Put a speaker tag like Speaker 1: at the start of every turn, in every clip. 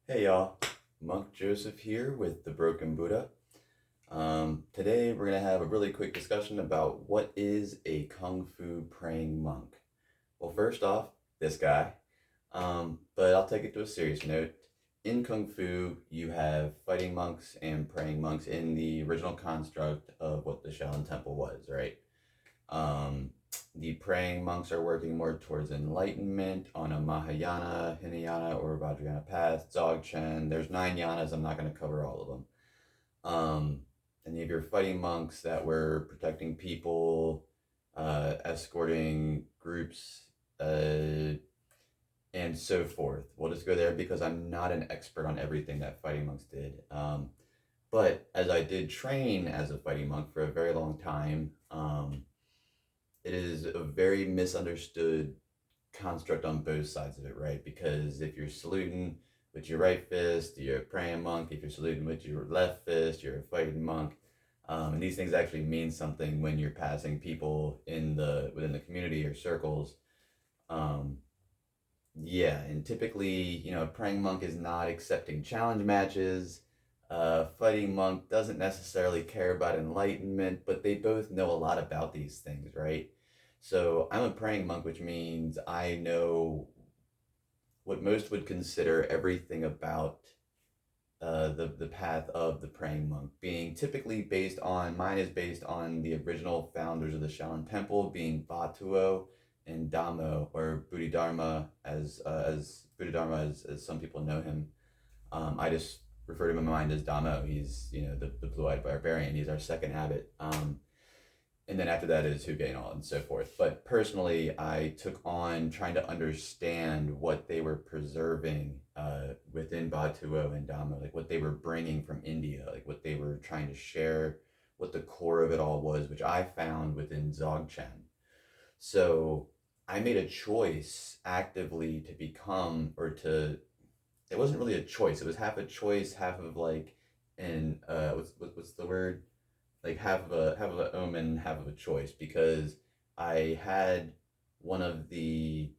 Speaker 1: Hey y'all, Monk Joseph here with the Broken Buddha. Today we're going to have a really quick discussion about what is a Kung Fu praying monk. Well, first off, this guy, but I'll take it to a serious note. In Kung Fu, you have fighting monks and praying monks in the original construct of what the Shaolin Temple was, right? Um, the praying monks are working more towards enlightenment on a Mahayana, Hinayana, or Vajrayana path. Dzogchen. There's 9 yanas. I'm not going to cover all of them. Um, and you have your fighting monks that were protecting people, escorting groups, and so forth. We'll just go there because I'm not an expert on everything that fighting monks did. But as I did train as a fighting monk for a very long time, it is a very misunderstood construct on both sides of it, right? Because if you're saluting with your right fist, you're a praying monk. If you're saluting with your left fist, you're a fighting monk. And these things actually mean something when you're passing people in the within the community or circles. Um, yeah, and typically, a praying monk is not accepting challenge matches. Fighting monk doesn't necessarily care about enlightenment, but they both know a lot about these things, right? So I'm a praying monk, which means I know what most would consider everything about the path of the praying monk, being typically based on mine is based on the original founders of the Shaolin Temple, being Batuo and Damo, or Bodhidharma, as Bodhidharma as some people know him. I just refer to him in my mind as Damo. He's the blue-eyed barbarian. He's our second abbot. And then after that is Huguenot and so forth. But personally, I took on trying to understand what they were preserving within Batuo and Dhamma, like what they were bringing from India, like what they were trying to share, what the core of it all was, which I found within Dzogchen. So I made a choice actively to become, or to, it wasn't really a choice. It was half a choice, half of like, and what's the word? Like half of a omen, half of a choice, because I had one of the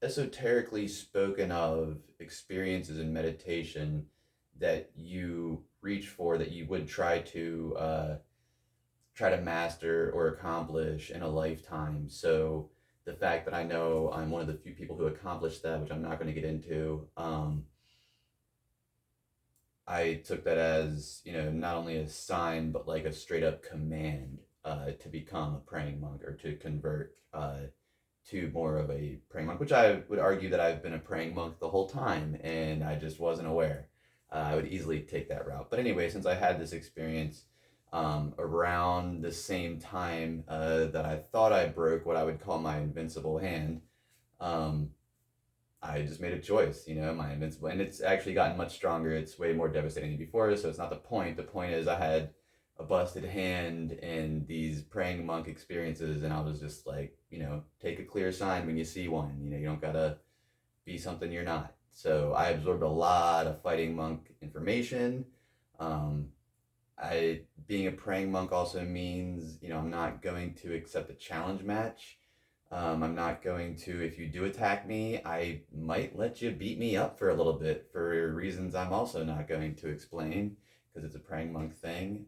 Speaker 1: esoterically spoken of experiences in meditation that you reach for, that you would try to master or accomplish in a lifetime. So the fact that I know I'm one of the few people who accomplished that, which I'm not going to get into, I took that as, not only a sign, but like a straight up command to become a praying monk, or to convert to more of a praying monk, which I would argue that I've been a praying monk the whole time and I just wasn't aware. I would easily take that route. But anyway, since I had this experience around the same time that I thought I broke what I would call my invincible hand, um, I just made a choice, my invincible, and it's actually gotten much stronger. It's way more devastating than before, so it's not the point. The point is, I had a busted hand in these praying monk experiences, and I was just like, take a clear sign when you see one. You don't gotta be something you're not. So I absorbed a lot of fighting monk information. Um, I being a praying monk also means, I'm not going to accept a challenge match. I'm not going to, if you do attack me, I might let you beat me up for a little bit for reasons I'm also not going to explain, because it's a praying monk thing.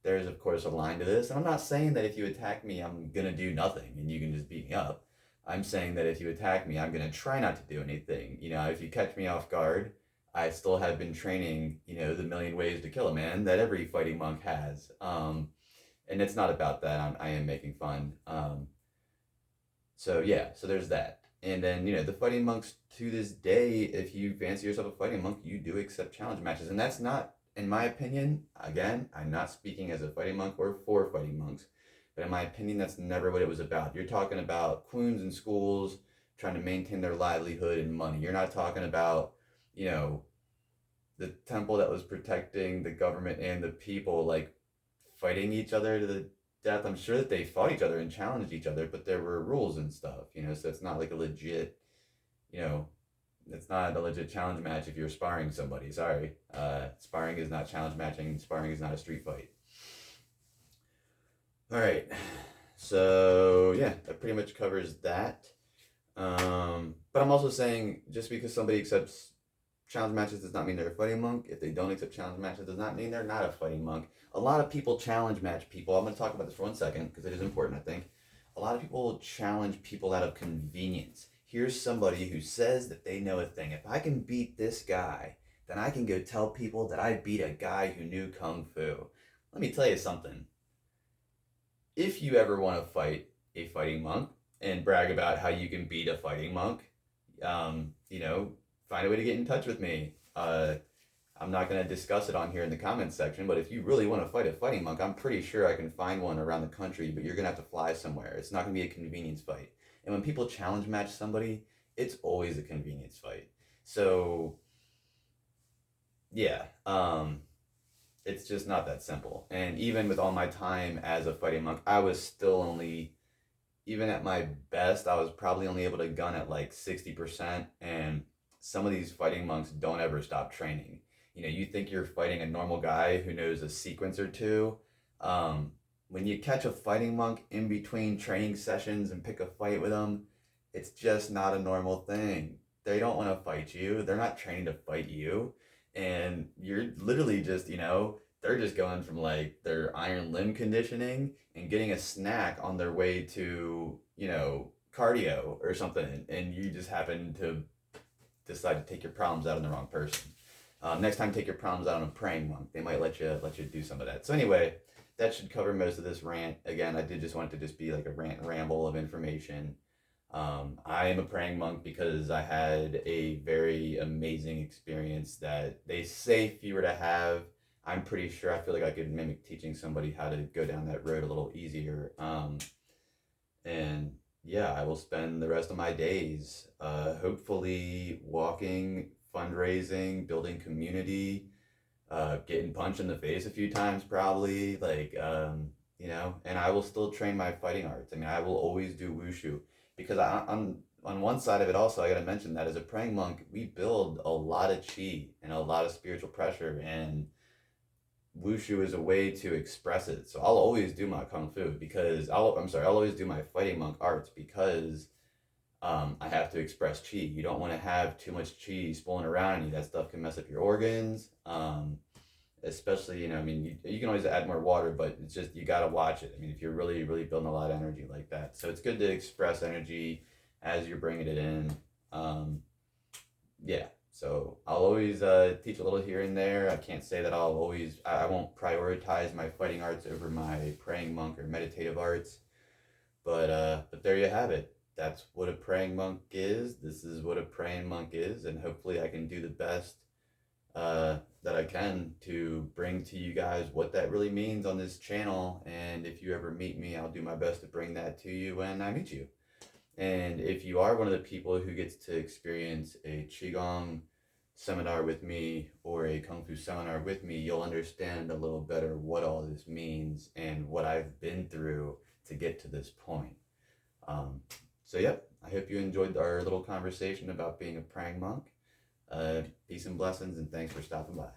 Speaker 1: There's, of course, a line to this. And I'm not saying that if you attack me, I'm going to do nothing and you can just beat me up. I'm saying that if you attack me, I'm going to try not to do anything. If you catch me off guard, I still have been training, the million ways to kill a man that every fighting monk has. And it's not about that. I am making fun. So yeah, so there's that. And then, the fighting monks to this day, if you fancy yourself a fighting monk, you do accept challenge matches. And that's not, in my opinion, again, I'm not speaking as a fighting monk or for fighting monks, but in my opinion, that's never what it was about. You're talking about quoons and schools trying to maintain their livelihood and money. You're not talking about, you know, the temple that was protecting the government and the people, like fighting each other to the death. I'm sure that they fought each other and challenged each other, but there were rules and stuff, so it's not like a legit, you know, it's not a legit challenge match if you're sparring somebody. Sorry. Sparring is not challenge matching. Sparring is not a street fight. All right. So, yeah, that pretty much covers that. But I'm also saying, just because somebody accepts challenge matches does not mean they're a fighting monk. If they don't accept challenge matches, does not mean they're not a fighting monk. A lot of people challenge match people. I'm going to talk about this for 1 second because it is important, I think. A lot of people challenge people out of convenience. Here's somebody who says that they know a thing. If I can beat this guy, then I can go tell people that I beat a guy who knew Kung Fu. Let me tell you something. If you ever want to fight a fighting monk and brag about how you can beat a fighting monk, you know, find a way to get in touch with me. I'm not going to discuss it on here in the comments section, but if you really want to fight a fighting monk, I'm pretty sure I can find one around the country, but you're going to have to fly somewhere. It's not going to be a convenience fight. And when people challenge match somebody, it's always a convenience fight. So, yeah, it's just not that simple. And even with all my time as a fighting monk, I was still only, even at my best, I was probably only able to gun at like 60%. And some of these fighting monks don't ever stop training. You think you're fighting a normal guy who knows a sequence or two. Um, when you catch a fighting monk in between training sessions and pick a fight with them, it's just not a normal thing. They don't want to fight you. They're not training to fight you. And you're literally just, they're just going from like their iron limb conditioning and getting a snack on their way to, cardio or something. And you just happen to decide to take your problems out on the wrong person. Next time, take your problems out on a praying monk. They might let you do some of that. So anyway, that should cover most of this rant. Again, I did just want it to just be like a rant and ramble of information. I am a praying monk because I had a very amazing experience that they say fewer to have. I'm pretty sure I feel like I could mimic teaching somebody how to go down that road a little easier. And yeah, I will spend the rest of my days hopefully walking, fundraising, building community, getting punched in the face a few times probably, like, and I will still train my fighting arts. I mean, I will always do wushu because on one side of it also, I got to mention that as a praying monk, we build a lot of chi and a lot of spiritual pressure, and wushu is a way to express it. So I'll always do my kung fu because I'll always do my fighting monk arts because I have to express chi. You don't want to have too much chi spooling around in you. That stuff can mess up your organs. Especially, I mean, you can always add more water, but it's just, you got to watch it. I mean, if you're really, really building a lot of energy like that. So it's good to express energy as you're bringing it in. Yeah. So I'll always teach a little here and there. I can't say that I won't prioritize my fighting arts over my praying monk or meditative arts. But there you have it. That's what a praying monk is. This is what a praying monk is, and hopefully I can do the best that I can to bring to you guys what that really means on this channel. And if you ever meet me, I'll do my best to bring that to you when I meet you. And if you are one of the people who gets to experience a Qigong seminar with me or a Kung Fu seminar with me, you'll understand a little better what all this means and what I've been through to get to this point. Um, so, yep, I hope you enjoyed our little conversation about being a praying monk. Peace and blessings, and thanks for stopping by.